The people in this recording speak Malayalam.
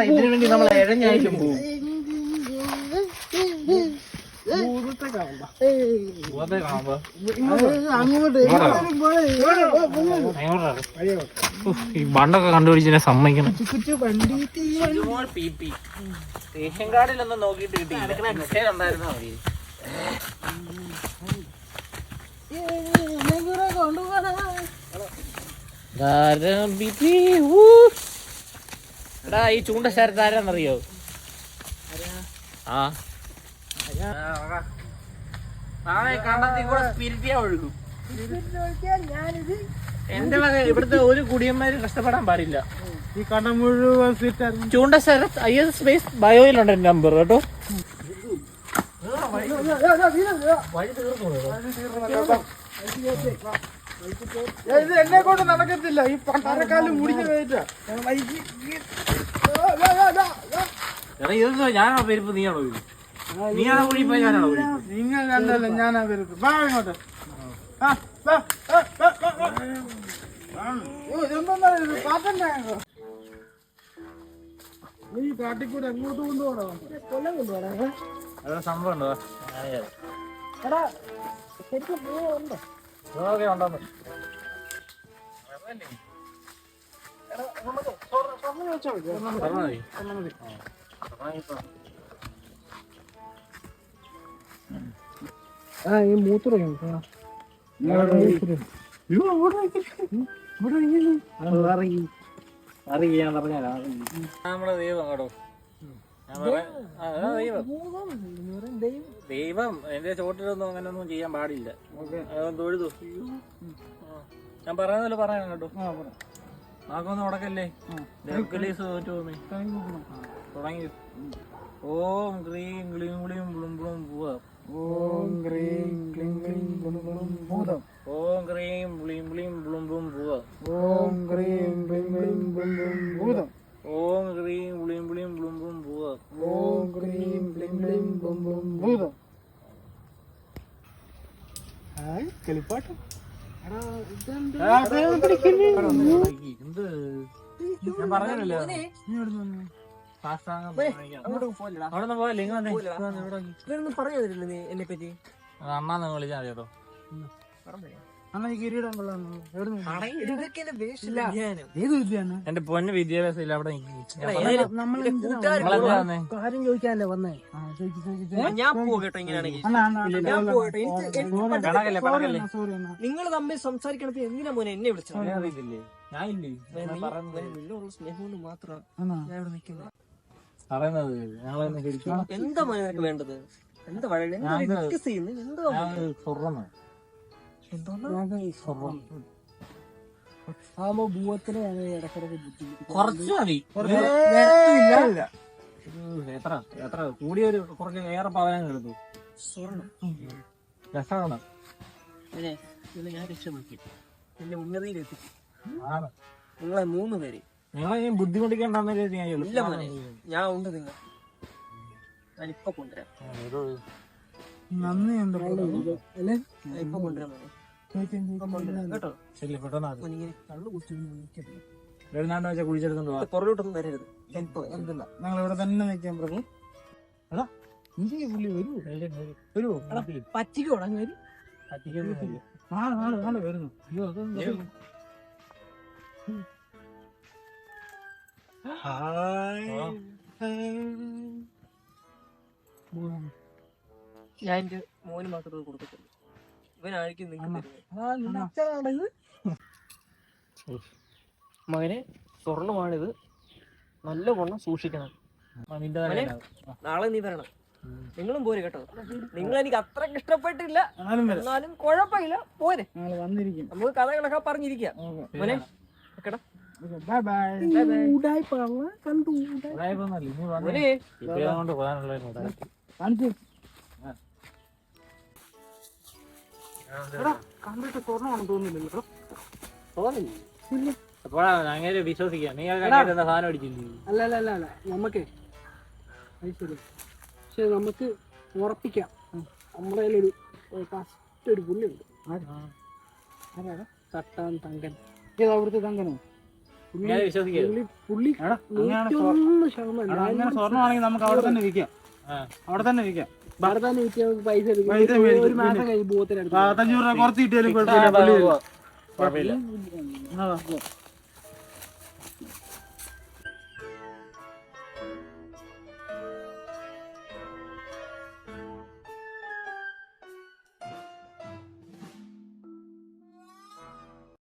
ഇതിനു വേണ്ടി നമ്മൾ ഇഴഞ്ഞായിട്ടും പോകും. ഈ ബണ്ടൊക്കെ കണ്ടുപിടിച്ചതിനെ സമ്മതിക്കണം. റേഷൻ കാർഡിലൊന്നും നോക്കിയിട്ട് കിട്ടിയില്ല, ഉണ്ടായിരുന്നാ മതി. എടാ ഈ ചൂണ്ടശാരത്ത് ആരാന്നറിയോ? ആ കണ്ടത്തിൽ കൂടെ സ്പിരിറ്റിയാ ഒഴുകും. എന്റെ വക ഇവിടുത്തെ ഒരു കുടിയന്മാരും കഷ്ടപ്പെടാൻ പാടില്ല. ഈ കട മുഴുവൻ ചൂണ്ടശാരത്ത് IS സ്പേസ് ബയോയിലുണ്ട് എന്റെ നമ്പർ കേട്ടോ. ഇത് എന്നെ കൊണ്ട് നടക്കത്തില്ല, ഈ പണ്ടാരക്കാലും മുടിഞ്ഞ കയറ്റാ. ഇതൊന്നും ഞാനാണോ പെരുപ്പ്, നീയാണോ? നീയാണോ കുഴിപ്പോ ഞാനാണോ? നിങ്ങൾ കണ്ടല്ലോ ഞാനാ പെരുപ്പ്. വാ ഇങ്ങോട്ട്. ഈ കാട്ടിക്കൂടെ എങ്ങോട്ട് കൊണ്ടുപോകണം? കൊല്ലം കൊണ്ടുപോകണം. അതൊരു സംഭവം ഉണ്ടോ? എടാ ശരിക്കും ഉണ്ടോ? ഓക്കെ ഉണ്ടോ? ഈ മൂത്രം നമ്മളെ ദൈവം കേട്ടോ. ദൈവം എന്റെ ചോട്ടിലൊന്നും അങ്ങനെയൊന്നും ചെയ്യാൻ പാടില്ല. അതൊന്നും തൊഴുതു. ഞാൻ പറയുന്നല്ലോ പറയണം കേട്ടോ. ആക്കൊന്നും ഉടക്കല്ലേ. തുടങ്ങി. ഓം ക്രീം ക്ലീം ക്ലീം ബ്ലും ബ്ലും ഭൂതം. ഓം ക്രീം ക്ലീം ക്ലീം ബ്ലും ബ്ലും ഭൂതം. ഓം ക്രീം ക്ലീം ക്ലീം ബ്ലും ബ്ലും ഭൂതം. ഓം ക്രീം ക്ലീം ക്ലീം ബ്ലും ബ്ലും ഭൂതം. ഓം ക്രീം ക്ലീം ക്ലീം ബ്ലും ബ്ലും ഭൂതം. ഓം ക്രീം ക്ലീം ക്ലീം ബ്ലും ബ്ലും ഭൂതം. ഹായ് കളിപ്പാട്ട്. എന്ത് ഞാൻ പറഞ്ഞല്ലോ. അവിടെ പോയല്ലേ പറഞ്ഞു തരില്ല നീ എന്നെ പറ്റി. അണ്ണാന്ന് വിളിച്ചാൽ മതി കേട്ടോ. അണ്ണാ ഈ കിരീടം കൊള്ളാം. എന്റെ പൊന്ന് വിദ്യാഭ്യാസം ഇല്ല അവിടെ. കാര്യം ചോദിക്കാനല്ലേ വന്നേ? ഞാൻ പോകട്ടോ ഇങ്ങനെയാണെങ്കിൽ. നിങ്ങൾ തമ്മിൽ സംസാരിക്കണപ്പോ എന്തിനാ മോനെ എന്നെ വിളിച്ചത്? അറിയത്തില്ലേ? ഞാൻ ഇല്ലേ നിന്നോടുള്ള സ്നേഹം കൊണ്ട് മാത്രമാണ് ഞാൻ ഇവിടെ നിൽക്കുന്നത്. എന്താ മോനെ നിനക്ക് വേണ്ടത്? എന്താ ഡിസ്കസ് ചെയ്യുന്നത്? ആകുമ്പോ ഭൂവത്തിന് ഇടക്കിടക്ക് കുറച്ച് മതി. എത്ര എത്ര കൂടിയൊരു കുറച്ച് ഏറെ പവനങ്ങൾ എടുത്തു. രസമാണ്. ഞാൻ രക്ഷപ്പെടുത്തി എന്റെ ഉന്നതിയിലെത്തി. നിങ്ങളെ 3 പേര് നിങ്ങളെ ബുദ്ധിമുട്ടിക്കണ്ടെന്ന് ഇല്ല മോനെ, ഞാൻ ഉണ്ട്. നിങ്ങൾ ഞാനിപ്പൊ കൊണ്ടുവരാം. നന്ദിയുണ്ട്. ഇപ്പൊ കൊണ്ടുവരാം മോനെ കേട്ടോ. എഴുന്നാണ്ട് വെച്ചാൽ കുഴിച്ചെടുത്തോണ്ട് പോവാ. പുറകോട്ടൊന്നും വരരുത്. ഞങ്ങൾ ഇവിടെ തന്നെ നിൽക്കാം പ്രഭു. വരുമോ? പറ്റിക്ക് തുടങ്ങി വരും. നാളെ വരുന്നു. ഞാൻ എന്റെ മോന് മാത്രമേ കൊടുക്കത്തുള്ളൂ. ഇവനായിരിക്കും നിങ്ങൾക്ക് മകനെ സ്വർണ്ണമാണിത്, നല്ല വണ്ണം സൂക്ഷിക്കണം. നാളെ നീ വരണം. നിങ്ങളും പോരെ കേട്ടോ. നിങ്ങൾ എനിക്ക് അത്രക്ക് ഇഷ്ടപ്പെട്ടില്ല, എന്നാലും കുഴപ്പമില്ല, പോരെ. നമുക്ക് കഥകളൊക്കെ പറഞ്ഞിരിക്കാം മോനെ. കേട്ടോ കണ്ടിട്ട് സ്വർണ്ണമാണെന്ന് തോന്നുന്നില്ലല്ലോ. അങ്ങനെ വിശ്വസിക്കാം. നീ സാധനം അടിച്ചില്ലേ? അല്ല നമുക്കേ ശരി, പക്ഷെ നമുക്ക് ഉറപ്പിക്കാം. നമ്മുടെ കയ്യിലൊരു ഫസ്റ്റ് ഒരു പുള്ളിയുണ്ട്. തട്ടാൻ തങ്കൻ. ഏതാ അവിടുത്തെ തങ്കനോ? ഞാൻ വിശ്വസിക്കരുത്. പുള്ളി എടാ, അങ്ങനെ സ്വർണ്ണമാണെങ്കിൽ നമുക്ക് അവിടെ തന്നെ വിൽക്കാം. അവിടെ തന്നെ വിൽക്കാം. പൈസ ഒരു മാസം കഴിഞ്ഞ് 2500 രൂപ കുറച്ച് കിട്ടിയാലും കുഴപ്പമില്ല. കുഴപ്പമില്ല.